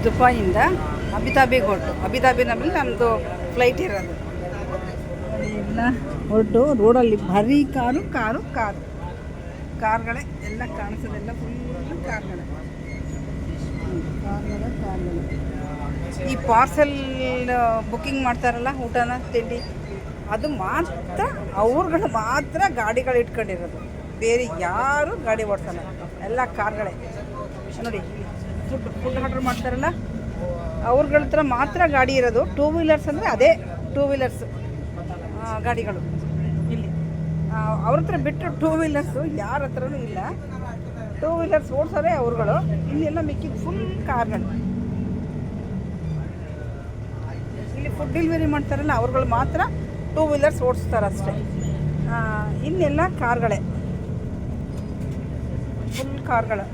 ದುಬೈಯಿಂದ ಅಬುದಾಬಿಗೆ ಹೊರಟು. ಅಬುದಾಬಿನಲ್ಲಿ ನಮ್ಮದು ಫ್ಲೈಟ್ ಇರೋದು. ಎಲ್ಲ ಹೊರಟು ರೋಡಲ್ಲಿ ಬರೀ ಕಾರ್ಗಳೇ ಎಲ್ಲ ಕಾಣಿಸೋದೆಲ್ಲ ಫುಲ್ ಕಾರ್ಗಳೇ. ಈ ಪಾರ್ಸೆಲ್ ಬುಕ್ಕಿಂಗ್ ಮಾಡ್ತಾರಲ್ಲ ಊಟನ ತಿಂಡಿ, ಅದು ಮಾತ್ರ ಅವ್ರುಗಳು ಮಾತ್ರ ಗಾಡಿಗಳು ಇಟ್ಕೊಂಡಿರೋದು, ಬೇರೆ ಯಾರು ಗಾಡಿ ಓಡಿಸಲ್ಲ, ಎಲ್ಲ ಕಾರ್ಗಳೇ. ನೋಡಿ ಫುಡ್ ಆರ್ಡ್ರ್ ಮಾಡ್ತಾರಲ್ಲ ಅವ್ರಗಳ ಹತ್ರ ಮಾತ್ರ ಗಾಡಿ ಇರೋದು. ಟೂ ವೀಲರ್ಸ್ ಅಂದರೆ ಅದೇ ಟೂ ವೀಲರ್ಸ್ ಗಾಡಿಗಳು ಇಲ್ಲಿ. ಅವ್ರ ಹತ್ರ ಬಿಟ್ಟು ಟೂ ವೀಲರ್ಸು ಯಾರ ಹತ್ರನೂ ಇಲ್ಲ. ಟೂ ವೀಲರ್ಸ್ ಓಡಿಸೋರೆ ಅವ್ರುಗಳು, ಇಲ್ಲೆಲ್ಲ ಮಿಕ್ಕಿದ ಫುಲ್ ಕಾರ್ಗಳು. ಇಲ್ಲಿ ಫುಡ್ ಡೆಲಿವರಿ ಮಾಡ್ತಾರಲ್ಲ ಅವ್ರುಗಳು ಮಾತ್ರ ಟೂ ವೀಲರ್ಸ್ ಓಡಿಸ್ತಾರಷ್ಟೇ, ಇನ್ನೆಲ್ಲ ಕಾರ್ಗಳೇ, ಫುಲ್ ಕಾರ್ಗಳು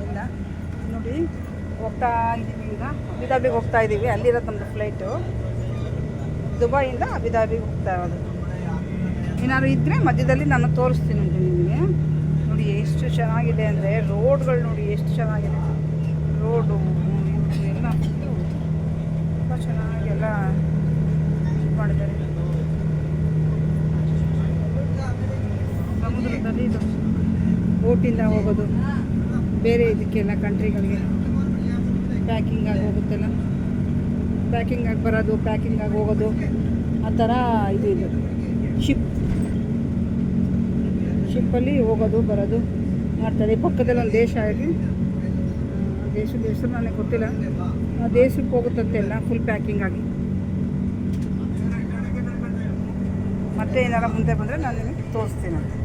ಎಲ್ಲ. ನೋಡಿ ಹೋಗ್ತಾ ಇದ್ದೀವಿ, ಈಗ ಅಬುದಾಬಿಗೆ ಹೋಗ್ತಾ ಇದ್ದೀವಿ. ಅಲ್ಲಿರೋದು ನಮ್ಮದು ಫ್ಲೈಟು, ದುಬೈಯಿಂದ ಅಬುದಾಬಿಗೆ ಹೋಗ್ತಾ ಇರೋದು. ಏನಾದ್ರು ಇದ್ದರೆ ಮಧ್ಯದಲ್ಲಿ ನಾನು ತೋರಿಸ್ತೀನಿ ನಿಮಗೆ. ನೋಡಿ ಎಷ್ಟು ಚೆನ್ನಾಗಿದೆ ಅಂದರೆ ರೋಡ್ಗಳು, ನೋಡಿ ಎಷ್ಟು ಚೆನ್ನಾಗಿದೆ ರೋಡು ಎಲ್ಲ, ತುಂಬ ಚೆನ್ನಾಗೆಲ್ಲ ಮಾಡಿದ್ದಾರೆ. ಸಮುದ್ರದಲ್ಲಿ ಇದು ಬೋಟಿಂದ ಹೋಗೋದು, ಬೇರೆ ಇದಕ್ಕೆಲ್ಲ ಕಂಟ್ರಿಗಳಿಗೆ ಪ್ಯಾಕಿಂಗ್ ಆಗಿ ಹೋಗುತ್ತಲ್ಲ, ಪ್ಯಾಕಿಂಗ್ ಆಗಿ ಬರೋದು, ಪ್ಯಾಕಿಂಗ್ ಆಗಿ ಹೋಗೋದು, ಆ ಥರ ಇದು ಶಿಪ್ಪಲ್ಲಿ ಹೋಗೋದು ಬರೋದು ಮಾಡ್ತಾರೆ. ಪಕ್ಕದಲ್ಲಿ ಒಂದು ದೇಶ ಆಗಿ, ದೇಶದ ಹೆಸರು ನನಗೆ ಗೊತ್ತಿಲ್ಲ, ಆ ದೇಶಕ್ಕೆ ಹೋಗುತ್ತಂತೆಲ್ಲ ಫುಲ್ ಪ್ಯಾಕಿಂಗ್ ಆಗಿ. ಮತ್ತೆ ಏನಾರ ಮುಂದೆ ಬಂದರೆ ನಾನು ನಿಮಗೆ ತೋರಿಸ್ತೀನಂತೆ.